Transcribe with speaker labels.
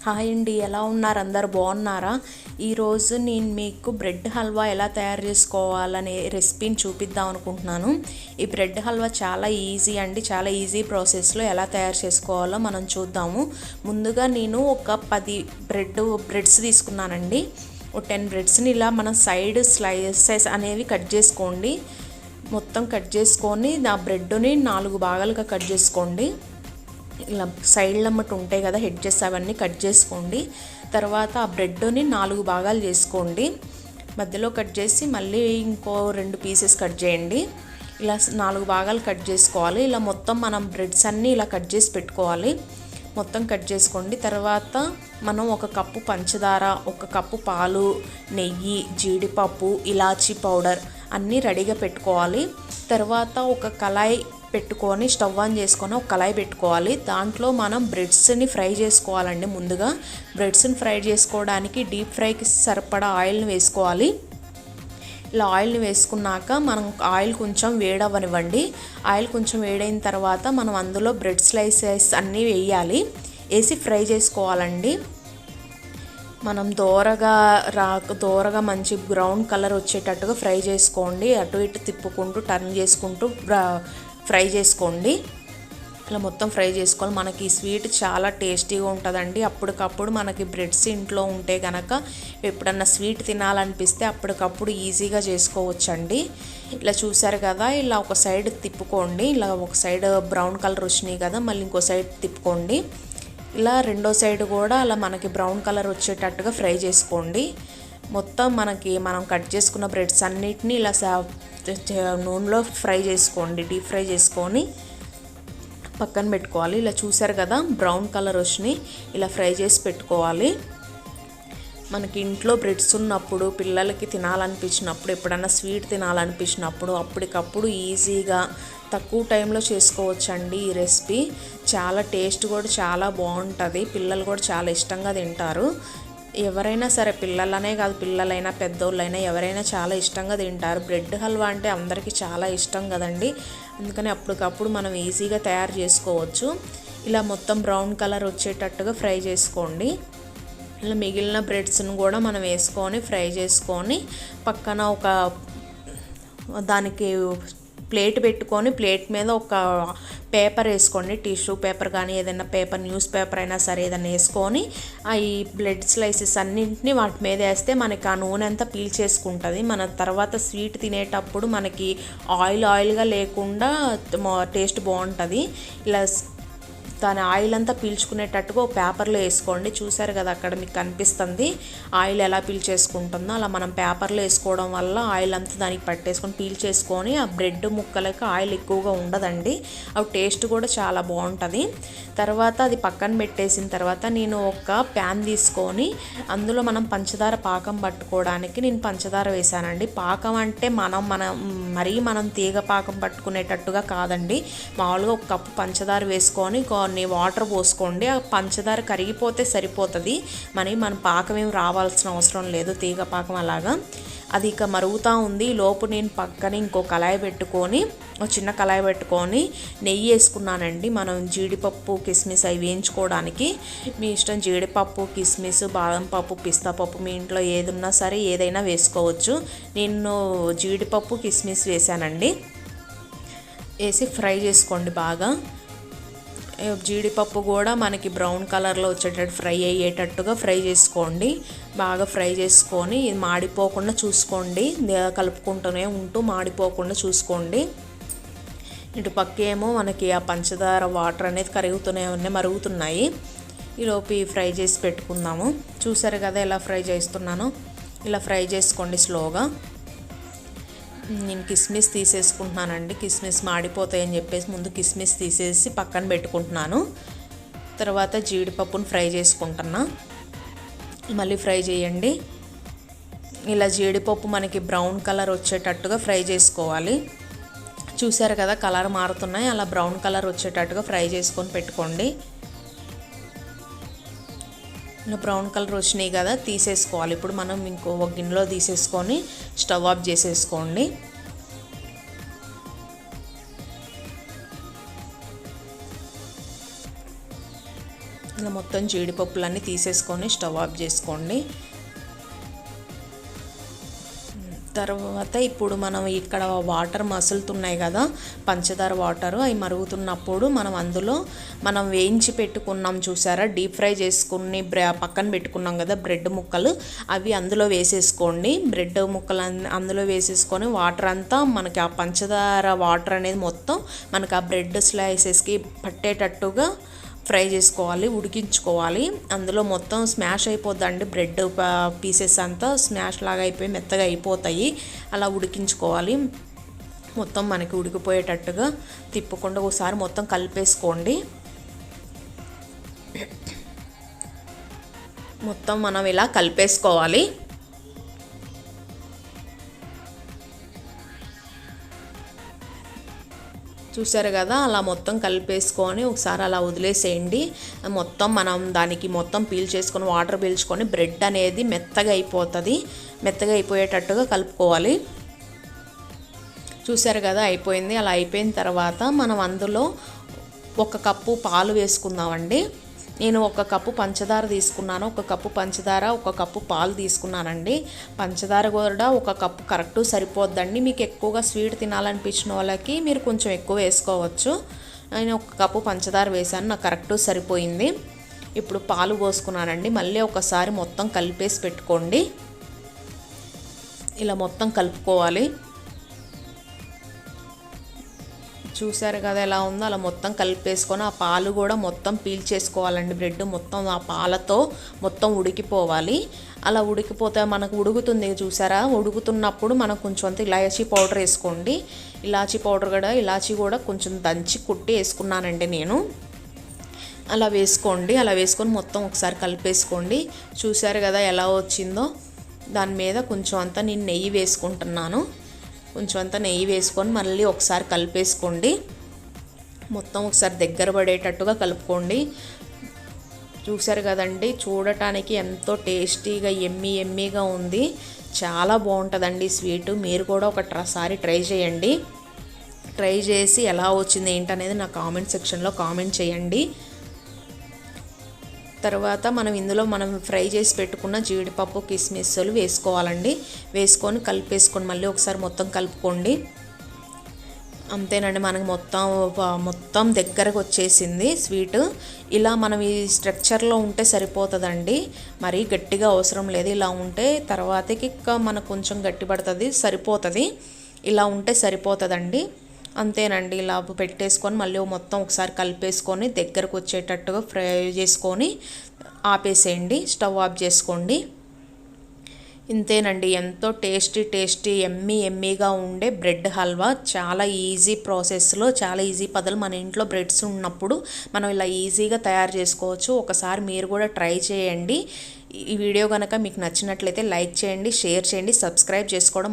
Speaker 1: Hi అండి, ఎలా ఉన్నారు? అందరు బాగున్నారా? ఈరోజు నేను మీకు బ్రెడ్ హల్వా ఎలా తయారు చేసుకోవాలనే రెసిపీని చూపిద్దాం అనుకుంటున్నాను. ఈ బ్రెడ్ హల్వా చాలా ఈజీ అండి. చాలా ఈజీ ప్రాసెస్లో ఎలా తయారు చేసుకోవాలో మనం చూద్దాము. ముందుగా నేను ఒక 10 బ్రెడ్స్ తీసుకున్నానండి. ఒక 10 బ్రెడ్స్ని ఇలా మనం సైడ్ స్లైసెస్ అనేవి కట్ చేసుకోండి. మొత్తం కట్ చేసుకొని ఆ బ్రెడ్ని 4 భాగాలుగా కట్ చేసుకోండి. ఇలా సైడ్ల మట్టు ఉంటాయి కదా, హెడ్జెస్ అవన్నీ కట్ చేసుకోండి. తర్వాత ఆ బ్రెడ్ని 4 భాగాలు చేసుకోండి. మధ్యలో కట్ చేసి మళ్ళీ ఇంకో 2 పీసెస్ కట్ చేయండి. ఇలా 4 భాగాలు కట్ చేసుకోవాలి. ఇలా మొత్తం మనం బ్రెడ్స్ అన్నీ ఇలా కట్ చేసి పెట్టుకోవాలి. మొత్తం కట్ చేసుకోండి. తర్వాత మనం 1 కప్పు పంచదార, 1 కప్పు పాలు, నెయ్యి, జీడిపప్పు, ఇలాచీ పౌడర్ అన్నీ రెడీగా పెట్టుకోవాలి. తర్వాత ఒక కళాయి పెట్టుకొని స్టవ్ ఆన్ చేసుకొని ఒక కళాయి పెట్టుకోవాలి. దాంట్లో మనం బ్రెడ్స్ని ఫ్రై చేసుకోవాలండి. ముందుగా బ్రెడ్స్ని ఫ్రై చేసుకోవడానికి డీప్ ఫ్రైకి సరిపడా ఆయిల్ని వేసుకోవాలి. ఇలా ఆయిల్ని వేసుకున్నాక మనం ఆయిల్ కొంచెం వేడవనివ్వండి. ఆయిల్ కొంచెం వేడైన తర్వాత మనం అందులో బ్రెడ్ స్లైసెస్ అన్నీ వేయాలి. వేసి ఫ్రై చేసుకోవాలండి. మనం దోరగా మంచి బ్రౌన్ కలర్ వచ్చేటట్టుగా ఫ్రై చేసుకోండి. అటు ఇటు తిప్పుకుంటూ టర్న్ చేసుకుంటూ ఫ్రై చేసుకోండి. ఇలా మొత్తం ఫ్రై చేసుకోవాలి. మనకి ఈ స్వీట్ చాలా టేస్టీగా ఉంటుందండి. అప్పటికప్పుడు మనకి బ్రెడ్స్ ఇంట్లో ఉంటే కనుక ఎప్పుడన్నా స్వీట్ తినాలనిపిస్తే అప్పటికప్పుడు ఈజీగా చేసుకోవచ్చండి. ఇలా చూసారు కదా, ఇలా ఒక సైడ్ తిప్పుకోండి. ఇలా ఒక సైడ్ బ్రౌన్ కలర్ వచ్చినాయి కదా, మళ్ళీ ఇంకో సైడ్ తిప్పుకోండి. ఇలా రెండో సైడ్ కూడా అలా మనకి బ్రౌన్ కలర్ వచ్చేటట్టుగా ఫ్రై చేసుకోండి. మొత్తం మనం కట్ చేసుకున్న బ్రెడ్స్ అన్నిటినీ ఇలా నూనెలో ఫ్రై చేసుకోండి. డీప్ ఫ్రై చేసుకొని పక్కన పెట్టుకోవాలి. ఇలా చూసారు కదా, బ్రౌన్ కలర్ వచ్చినాయి. ఇలా ఫ్రై చేసి పెట్టుకోవాలి. మనకి ఇంట్లో బ్రెడ్స్ ఉన్నప్పుడు, పిల్లలకి తినాలనిపించినప్పుడు, ఎప్పుడన్నా స్వీట్ తినాలనిపించినప్పుడు అప్పటికప్పుడు ఈజీగా తక్కువ టైంలో చేసుకోవచ్చండి. ఈ రెసిపీ చాలా టేస్ట్ కూడా చాలా బాగుంటుంది. పిల్లలు కూడా చాలా ఇష్టంగా తింటారు. ఎవరైనా సరే, పిల్లలనే కాదు, పిల్లలైనా పెద్దోళ్ళైనా ఎవరైనా చాలా ఇష్టంగా తింటారు. బ్రెడ్ హల్వా అంటే అందరికీ చాలా ఇష్టం కదండి. అందుకని అప్పటికప్పుడు మనం ఈజీగా తయారు చేసుకోవచ్చు. ఇలా మొత్తం బ్రౌన్ కలర్ వచ్చేటట్టుగా ఫ్రై చేసుకోండి. ఇలా మిగిలిన బ్రెడ్స్ను కూడా మనం వేసుకొని ఫ్రై చేసుకొని పక్కన ఒక దానికి ప్లేట్ పెట్టుకొని ప్లేట్ మీద ఒక పేపర్ వేసుకోండి. టిష్యూ పేపర్ కానీ ఏదైనా పేపర్, న్యూస్ పేపర్ అయినా సరే ఏదైనా వేసుకొని ఈ బ్రెడ్ స్లైసెస్ అన్నింటినీ వాటి మీద వేస్తే మనకి ఆ నూనె అంతా పీల్చేసుకుంటుంది. మన తర్వాత స్వీట్ తినేటప్పుడు మనకి ఆయిల్గా లేకుండా టేస్ట్ బాగుంటుంది. ఇలా దాని ఆయిల్ అంతా పీల్చుకునేటట్టుగా ఒక పేపర్లో వేసుకోండి. చూసారు కదా, అక్కడ మీకు కనిపిస్తుంది ఆయిల్ ఎలా పీల్చేసుకుంటుందో. అలా మనం పేపర్లో వేసుకోవడం వల్ల ఆయిల్ అంతా దానికి పట్టేసుకొని పీల్చేసుకొని ఆ బ్రెడ్ ముక్కలకి ఆయిల్ ఎక్కువగా ఉండదండి. అవి టేస్ట్ కూడా చాలా బాగుంటుంది. తర్వాత అది పక్కన పెట్టేసిన తర్వాత నేను ఒక ప్యాన్ తీసుకొని అందులో మనం పంచదార పాకం పట్టుకోవడానికి నేను పంచదార వేసానండి. పాకం అంటే మనం తీగ పాకం పట్టుకునేటట్టుగా కాదండి. మామూలుగా 1 కప్పు పంచదార వేసుకొని కొన్ని వాటర్ పోసుకోండి. ఆ పంచదార కరిగిపోతే సరిపోతుంది. మన పాకం ఏం రావాల్సిన అవసరం లేదు, తీగ పాకం అలాగా. అది ఇక మరుగుతూ ఉంది. లోపు నేను పక్కన ఇంకో కళాయి పెట్టుకొని, ఒక చిన్న కళాయి పెట్టుకొని నెయ్యి వేసుకున్నానండి. మనం జీడిపప్పు, కిస్మిస్ అవి వేయించుకోవడానికి. మీ ఇష్టం, జీడిపప్పు, కిస్మిస్, బాదం పప్పు, పిస్తా పప్పు మీ ఇంట్లో ఏది ఉన్నా సరే ఏదైనా వేసుకోవచ్చు. నేను జీడిపప్పు, కిస్మిస్ వేసానండి. వేసి ఫ్రై చేసుకోండి బాగా. జీడిపప్పు కూడా మనకి బ్రౌన్ కలర్లో వచ్చేటట్టు ఫ్రై అయ్యేటట్టుగా ఫ్రై చేసుకోండి. బాగా ఫ్రై చేసుకొని ఇది మాడిపోకుండా చూసుకోండి. కలుపుకుంటూనే ఉంటూ మాడిపోకుండా చూసుకోండి. ఇటు పక్కేమో మనకి ఆ పంచదార వాటర్ అనేది మరుగుతున్నాయి. ఈలోపు ఫ్రై చేసి పెట్టుకుందాము. చూసారు కదా ఎలా ఫ్రై చేస్తున్నాను. ఇలా ఫ్రై చేసుకోండి స్లోగా. నేను కిస్మిస్ తీసేసుకుంటున్నానండి. కిస్మిస్ మాడిపోతాయని చెప్పేసి ముందు కిస్మిస్ తీసేసి పక్కన పెట్టుకుంటున్నాను. తర్వాత జీడిపప్పును ఫ్రై చేసుకుంటున్నా. మళ్ళీ ఫ్రై చేయండి. ఇలా జీడిపప్పు మనకి బ్రౌన్ కలర్ వచ్చేటట్టుగా ఫ్రై చేసుకోవాలి. చూసారు కదా, కలర్ మారుతున్నాయి. అలా బ్రౌన్ కలర్ వచ్చేటట్టుగా ఫ్రై చేసుకొని పెట్టుకోండి. ఇలా బ్రౌన్ కలర్ వచ్చినాయి కదా, తీసేసుకోవాలి. ఇప్పుడు మనం ఇంకో ఒక గిన్నెలో తీసేసుకొని స్టవ్ ఆఫ్ చేసేసుకోండి. ఇలా మొత్తం మొత్తం జీడిపప్పులన్నీ తీసేసుకొని స్టవ్ ఆఫ్ చేసుకోండి. తర్వాత ఇప్పుడు మనం ఇక్కడ వాటర్ మసులుతున్నాయి కదా, పంచదార వాటరు అవి మరుగుతున్నప్పుడు అందులో మనం వేయించి పెట్టుకున్నాం చూసారా, డీప్ ఫ్రై చేసుకుని పక్కన పెట్టుకున్నాం కదా బ్రెడ్ ముక్కలు, అవి అందులో వేసేసుకోండి. బ్రెడ్ ముక్కలు అందులో వేసేసుకొని వాటర్ అంతా మనకి ఆ పంచదార వాటర్ అనేది మొత్తం మనకి ఆ బ్రెడ్ స్లైసెస్కి పట్టేటట్టుగా ఫ్రై చేసుకోవాలి, ఉడికించుకోవాలి. అందులో మొత్తం స్మాష్ అయిపోద్దండి, బ్రెడ్ పీసెస్ అంతా స్మాష్ లాగా అయిపోయి మెత్తగా అయిపోతాయి. అలా ఉడికించుకోవాలి. మొత్తం మనకి ఉడికిపోయేటట్టుగా తిప్పకుండా ఒకసారి మొత్తం కలిపేసుకోండి. మొత్తం మనం ఇలా కలిపేసుకోవాలి. చూసారు కదా, అలా మొత్తం కలిపేసుకొని ఒకసారి అలా వదిలేసేయండి. మొత్తం మనం దానికి మొత్తం పీల్చేసుకొని వాటర్ పీల్చుకొని బ్రెడ్ అనేది మెత్తగా అయిపోతుంది. మెత్తగా అయిపోయేటట్టుగా కలుపుకోవాలి. చూసారు కదా, అయిపోయింది. అలా అయిపోయిన తర్వాత మనం అందులో 1 కప్పు పాలు వేసుకుందామండి. నేను 1 కప్పు పంచదార తీసుకున్నాను. 1 కప్పు పంచదార, 1 కప్పు పాలు తీసుకున్నానండి. పంచదార కూడా 1 కప్పు కరెక్ట్ సరిపోద్దండి. మీకు ఎక్కువగా స్వీట్ తినాలనిపించిన వాళ్ళకి మీరు కొంచెం ఎక్కువ వేసుకోవచ్చు. నేను 1 కప్పు పంచదార వేసాను, నాకు కరెక్ట్ సరిపోయింది. ఇప్పుడు పాలు పోసుకున్నానండి. మళ్ళీ ఒకసారి మొత్తం కలిపేసి పెట్టుకోండి. ఇలా మొత్తం కలుపుకోవాలి. చూసారు కదా ఎలా ఉందో, అలా మొత్తం కలిపేసుకొని ఆ పాలు కూడా మొత్తం పీల్చేసుకోవాలండి. బ్రెడ్ మొత్తం ఆ పాలతో మొత్తం ఉడికిపోవాలి. అలా ఉడికిపోతే మనకు ఉడుకుతుంది చూసారా, ఉడుకుతున్నప్పుడు మనం కొంచెం అంత ఇలాచీ పౌడర్ వేసుకోండి. ఇలాచీ కూడా కొంచెం దంచి కుట్టి వేసుకున్నానండి నేను. అలా వేసుకోండి. అలా వేసుకొని మొత్తం ఒకసారి కలిపేసుకోండి. చూసారు కదా ఎలా వచ్చిందో. దాని మీద కొంచెం అంతా నేను నెయ్యి వేసుకుంటున్నాను. కొంచెం అంతా నెయ్యి వేసుకొని మళ్ళీ ఒకసారి కలిపేసుకోండి. మొత్తం ఒకసారి దగ్గర పడేటట్టుగా కలుపుకోండి. చూసారు కదండి, చూడటానికి ఎంతో టేస్టీగా ఎమ్మీగా ఉంది. చాలా బాగుంటుందండి స్వీటు. మీరు కూడా ఒకసారి ట్రై చేయండి. ట్రై చేసి ఎలా వచ్చింది ఏంటనేది నా కామెంట్ సెక్షన్లో కామెంట్ చేయండి. తర్వాత ఇందులో మనం ఫ్రై చేసి పెట్టుకున్న జీడిపప్పు కిస్మిస్లు వేసుకోవాలండి. వేసుకొని కలిపేసుకొని మళ్ళీ ఒకసారి మొత్తం కలుపుకోండి. అంతేనండి, మనకి మొత్తం దగ్గరకు వచ్చేసింది స్వీట్. ఇలా మనం ఈ స్ట్రక్చర్లో ఉంటే సరిపోతుందండి, మరీ గట్టిగా అవసరం లేదు. ఇలా ఉంటే తర్వాతకి మనకు కొంచెం గట్టి పడుతుంది, సరిపోతుంది. ఇలా ఉంటే సరిపోతుందండి. అంతేనండి, ఇలా పెట్టేసుకొని మళ్ళీ మొత్తం ఒకసారి కలిపేసుకొని దగ్గరకు వచ్చేటట్టుగా ఫ్రై చేసుకొని ఆపేసేయండి. స్టవ్ ఆఫ్ చేసుకోండి. ఇంతేనండి, ఎంతో టేస్టీ ఎమ్మీగా ఉండే బ్రెడ్ హల్వా. చాలా ఈజీ ప్రాసెస్లో, చాలా ఈజీ పద్ధతులు. మన ఇంట్లో బ్రెడ్స్ ఉన్నప్పుడు మనం ఇలా ఈజీగా తయారు చేసుకోవచ్చు. ఒకసారి మీరు కూడా ట్రై చేయండి. ఈ వీడియో కనుక మీకు నచ్చినట్లయితే లైక్ చేయండి, షేర్ చేయండి, సబ్స్క్రైబ్ చేసుకోవడం